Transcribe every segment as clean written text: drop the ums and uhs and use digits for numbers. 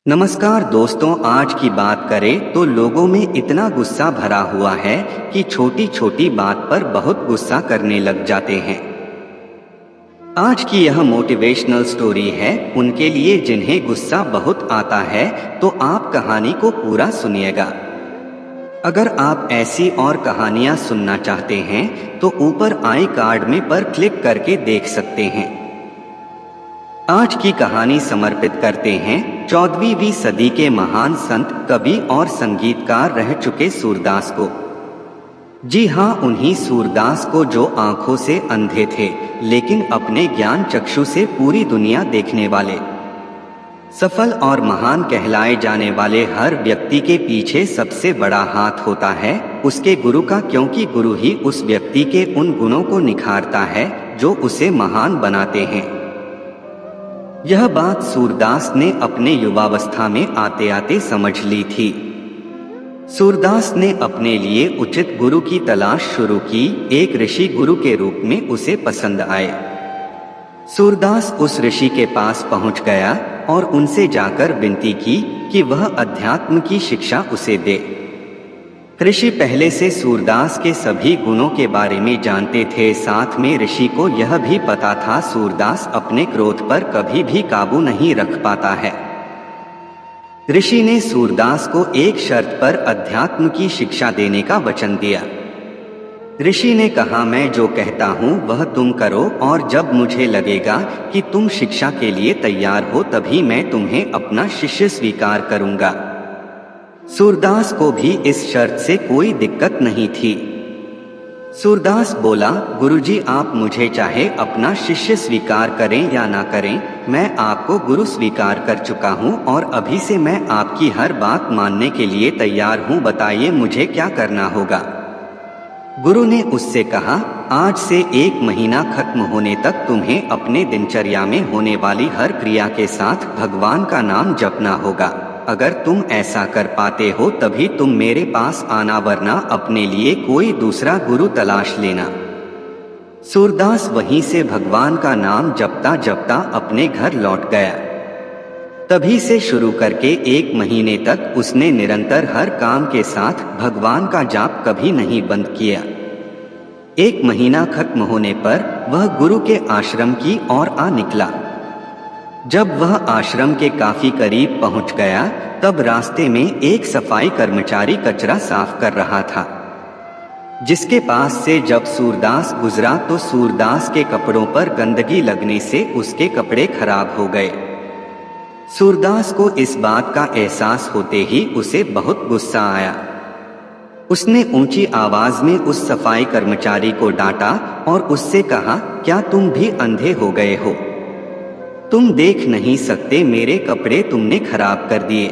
नमस्कार दोस्तों, आज की बात करें तो लोगों में इतना गुस्सा भरा हुआ है कि छोटी छोटी बात पर बहुत गुस्सा करने लग जाते हैं। आज की यह मोटिवेशनल स्टोरी है उनके लिए जिन्हें गुस्सा बहुत आता है, तो आप कहानी को पूरा सुनिएगा। अगर आप ऐसी और कहानियां सुनना चाहते हैं तो ऊपर आई कार्ड में पर क्लिक करके देख सकते हैं। आज की कहानी समर्पित करते हैं 14वीं सदी के महान संत, कवि और संगीतकार रह चुके सूरदास को। जी हाँ, उन्हीं सूरदास को जो आंखों से अंधे थे लेकिन अपने ज्ञान चक्षु से पूरी दुनिया देखने वाले। सफल और महान कहलाए जाने वाले हर व्यक्ति के पीछे सबसे बड़ा हाथ होता है उसके गुरु का, क्योंकि गुरु ही उस व्यक्ति के उन गुणों को निखारता है जो उसे महान बनाते हैं। यह बात सूरदास ने अपने युवावस्था में आते आते समझ ली थी। सूरदास ने अपने लिए उचित गुरु की तलाश शुरू की। एक ऋषि गुरु के रूप में उसे पसंद आए। सूरदास उस ऋषि के पास पहुंच गया और उनसे जाकर विनती की कि वह अध्यात्म की शिक्षा उसे दे। ऋषि पहले से सूरदास के सभी गुणों के बारे में जानते थे। साथ में ऋषि को यह भी पता था सूरदास अपने क्रोध पर कभी भी काबू नहीं रख पाता है। ऋषि ने सूरदास को एक शर्त पर अध्यात्म की शिक्षा देने का वचन दिया। ऋषि ने कहा, मैं जो कहता हूँ वह तुम करो और जब मुझे लगेगा कि तुम शिक्षा के लिए तैयार हो तभी मैं तुम्हें अपना शिष्य स्वीकार करूँगा। सूरदास को भी इस शर्त से कोई दिक्कत नहीं थी। सूरदास बोला, गुरुजी आप मुझे चाहे अपना शिष्य स्वीकार करें या ना करें, मैं आपको गुरु स्वीकार कर चुका हूँ और अभी से मैं आपकी हर बात मानने के लिए तैयार हूँ। बताइए मुझे क्या करना होगा। गुरु ने उससे कहा, आज से 1 महीना खत्म होने तक तुम्हें अपने दिनचर्या में होने वाली हर क्रिया के साथ भगवान का नाम जपना होगा। अगर तुम ऐसा कर पाते हो तभी तुम मेरे पास आना, वरना अपने लिए कोई दूसरा गुरु तलाश लेना। सूरदास वहीं से भगवान का नाम जपता जपता अपने घर लौट गया। तभी से शुरू करके 1 महीने तक उसने निरंतर हर काम के साथ भगवान का जाप कभी नहीं बंद किया। 1 महीना खत्म होने पर वह गुरु के आश्रम की ओर आ निकला। जब वह आश्रम के काफी करीब पहुंच गया तब रास्ते में एक सफाई कर्मचारी कचरा साफ कर रहा था, जिसके पास से जब सूरदास गुजरा तो सूरदास के कपड़ों पर गंदगी लगने से उसके कपड़े खराब हो गए। सूरदास को इस बात का एहसास होते ही उसे बहुत गुस्सा आया। उसने ऊंची आवाज में उस सफाई कर्मचारी को डांटा और उससे कहा, क्या तुम भी अंधे हो गए हो? तुम देख नहीं सकते? मेरे कपड़े तुमने खराब कर दिए।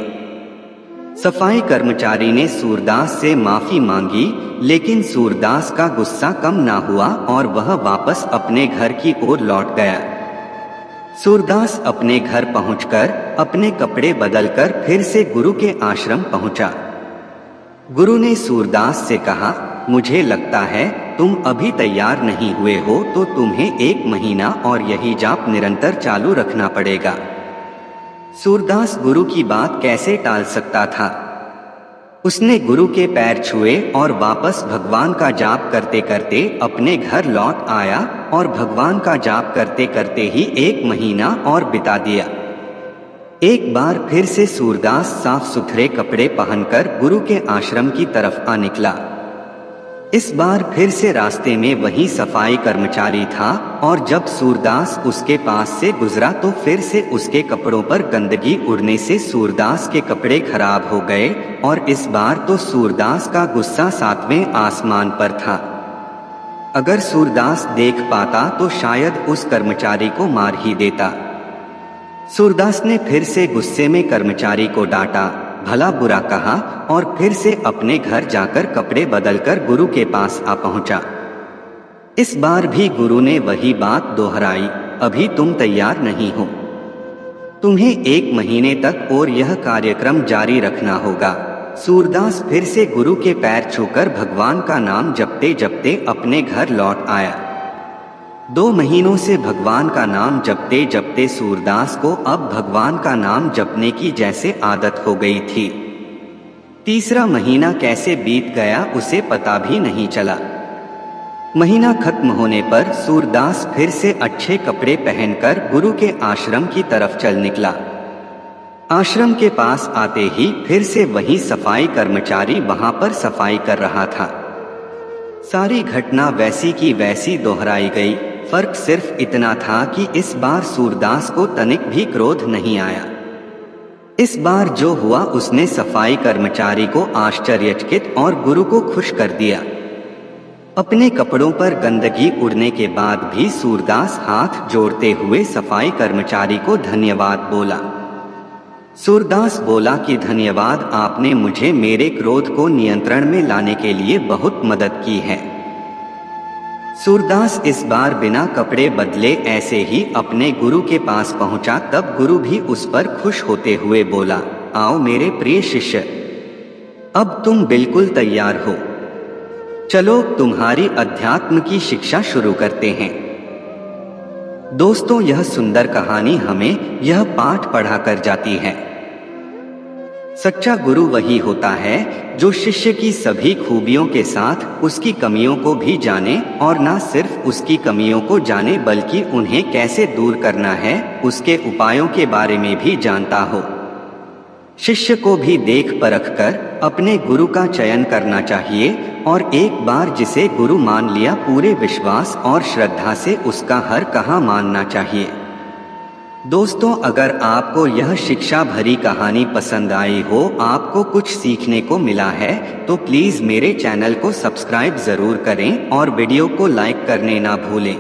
सफाई कर्मचारी ने सूरदास से माफी मांगी, लेकिन सूरदास का गुस्सा कम ना हुआ और वह वापस अपने घर की ओर लौट गया। सूरदास अपने घर पहुंचकर अपने कपड़े बदलकर फिर से गुरु के आश्रम पहुंचा। गुरु ने सूरदास से कहा, मुझे लगता है तुम अभी तैयार नहीं हुए हो, तो तुम्हें 1 महीना और यही जाप निरंतर चालू रखना पड़ेगा। सूरदास गुरु की बात कैसे टाल सकता था? उसने गुरु के पैर छुए और वापस भगवान का जाप करते करते अपने घर लौट आया और भगवान का जाप करते करते ही 1 महीना और बिता दिया। एक बार फिर से सूरदास साफ सुथरे कपड़े पहनकर गुरु के आश्रम की तरफ आ निकला। इस बार फिर से रास्ते में वही सफाई कर्मचारी था और जब सूरदास उसके पास से गुजरा तो फिर से उसके कपड़ों पर गंदगी उड़ने से सूरदास के कपड़े खराब हो गए और इस बार तो सूरदास का गुस्सा 7वें आसमान पर था। अगर सूरदास देख पाता तो शायद उस कर्मचारी को मार ही देता। सूरदास ने फिर से गुस्से में कर्मचारी को डांटा, भला बुरा कहा और फिर से अपने घर जाकर कपड़े बदलकर गुरु के पास आ पहुंचा। इस बार भी गुरु ने वही बात दोहराई, अभी तुम तैयार नहीं हो, तुम्हें 1 महीने तक और यह कार्यक्रम जारी रखना होगा। सूरदास फिर से गुरु के पैर छूकर भगवान का नाम जपते जपते अपने घर लौट आया। 2 महीनों से भगवान का नाम जपते जपते सूरदास को अब भगवान का नाम जपने की जैसे आदत हो गई थी। तीसरा महीना कैसे बीत गया उसे पता भी नहीं चला। महीना खत्म होने पर सूरदास फिर से अच्छे कपड़े पहनकर गुरु के आश्रम की तरफ चल निकला। आश्रम के पास आते ही फिर से वही सफाई कर्मचारी वहां पर सफाई कर रहा था। सारी घटना वैसी की वैसी दोहराई गई। फर्क सिर्फ इतना था कि इस बार सूरदास को तनिक भी क्रोध नहीं आया। इस बार जो हुआ उसने सफाई कर्मचारी को आश्चर्यचकित और गुरु को खुश कर दिया। अपने कपड़ों पर गंदगी उड़ने के बाद भी सूरदास हाथ जोड़ते हुए सफाई कर्मचारी को धन्यवाद बोला। सूरदास बोला कि धन्यवाद, आपने मुझे मेरे क्रोध को नियंत्रण में लाने के लिए बहुत मदद की है। सूरदास इस बार बिना कपड़े बदले ऐसे ही अपने गुरु के पास पहुंचा। तब गुरु भी उस पर खुश होते हुए बोला, आओ मेरे प्रिय शिष्य, अब तुम बिल्कुल तैयार हो। चलो तुम्हारी अध्यात्म की शिक्षा शुरू करते हैं। दोस्तों, यह सुंदर कहानी हमें यह पाठ पढ़ा कर जाती है। सच्चा गुरु वही होता है जो शिष्य की सभी खूबियों के साथ उसकी कमियों को भी जाने, और न सिर्फ उसकी कमियों को जाने बल्कि उन्हें कैसे दूर करना है उसके उपायों के बारे में भी जानता हो। शिष्य को भी देख परख कर अपने गुरु का चयन करना चाहिए, और एक बार जिसे गुरु मान लिया पूरे विश्वास और श्रद्धा से उसका हर कहा मानना चाहिए। दोस्तों, अगर आपको यह शिक्षा भरी कहानी पसंद आई हो, आपको कुछ सीखने को मिला है, तो प्लीज मेरे चैनल को सब्सक्राइब जरूर करें और वीडियो को लाइक करने ना भूलें।